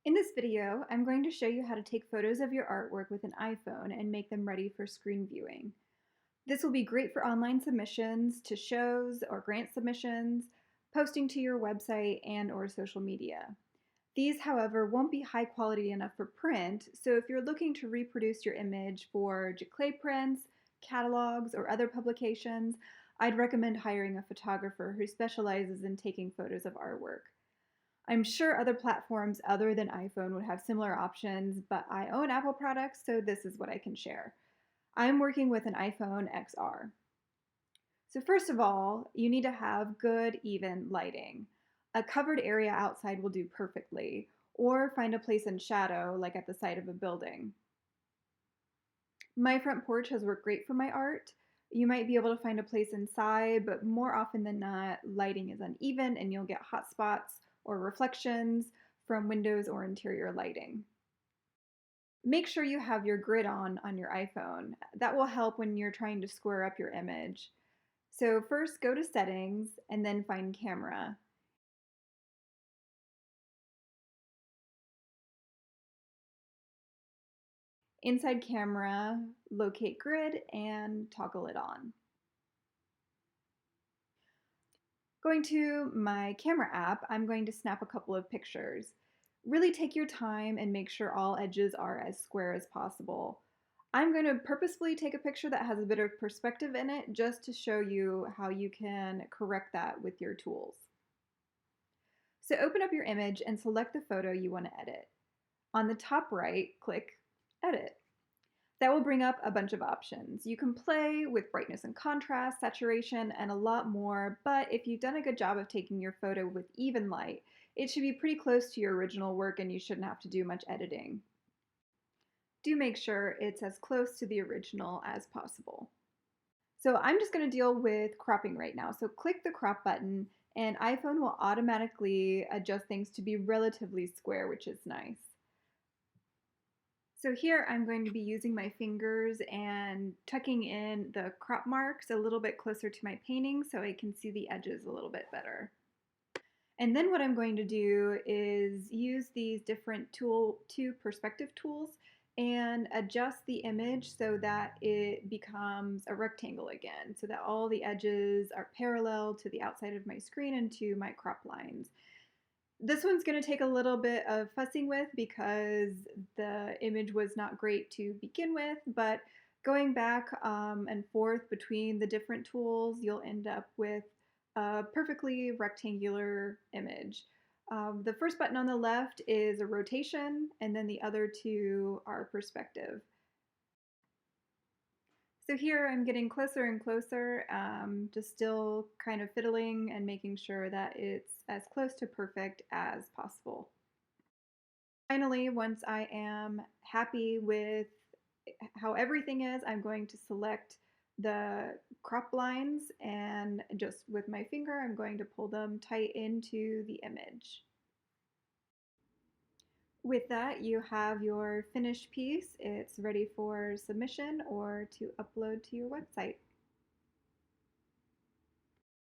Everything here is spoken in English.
In this video, I'm going to show you how to take photos of your artwork with an iPhone and make them ready for screen viewing. This will be great for online submissions to shows or grant submissions, posting to your website and/or social media. These, however, won't be high quality enough for print, so if you're looking to reproduce your image for giclée prints, catalogs, or other publications, I'd recommend hiring a photographer who specializes in taking photos of artwork. I'm sure other platforms other than iPhone would have similar options, but I own Apple products, so this is what I can share. I'm working with an iPhone XR. So first of all, you need to have good, even lighting. A covered area outside will do perfectly, or find a place in shadow, like at the side of a building. My front porch has worked great for my art. You might be able to find a place inside, but more often than not, lighting is uneven and you'll get hot spots or reflections from windows or interior lighting. Make sure you have your grid on your iPhone. That will help when you're trying to square up your image. So first go to settings and then find camera. Inside camera, locate grid and toggle it on. Going to my camera app, I'm going to snap a couple of pictures. Really take your time and make sure all edges are as square as possible. I'm going to purposefully take a picture that has a bit of perspective in it just to show you how you can correct that with your tools. So open up your image and select the photo you want to edit. On the top right, click Edit. That will bring up a bunch of options. You can play with brightness and contrast, saturation, and a lot more, but if you've done a good job of taking your photo with even light, it should be pretty close to your original work and you shouldn't have to do much editing. Do make sure it's as close to the original as possible. So I'm just going to deal with cropping right now. So click the crop button and iPhone will automatically adjust things to be relatively square, which is nice. So here I'm going to be using my fingers and tucking in the crop marks a little bit closer to my painting so I can see the edges a little bit better. And then what I'm going to do is use these different two perspective tools and adjust the image so that it becomes a rectangle again, so that all the edges are parallel to the outside of my screen and to my crop lines. This one's going to take a little bit of fussing with because the image was not great to begin with, but going back and forth between the different tools, you'll end up with a perfectly rectangular image. The first button on the left is a rotation, and then the other two are perspective. So here I'm getting closer and closer, just still kind of fiddling and making sure that it's as close to perfect as possible. Finally, once I am happy with how everything is, I'm going to select the crop lines and just with my finger, I'm going to pull them tight into the image. With that, you have your finished piece. It's ready for submission or to upload to your website.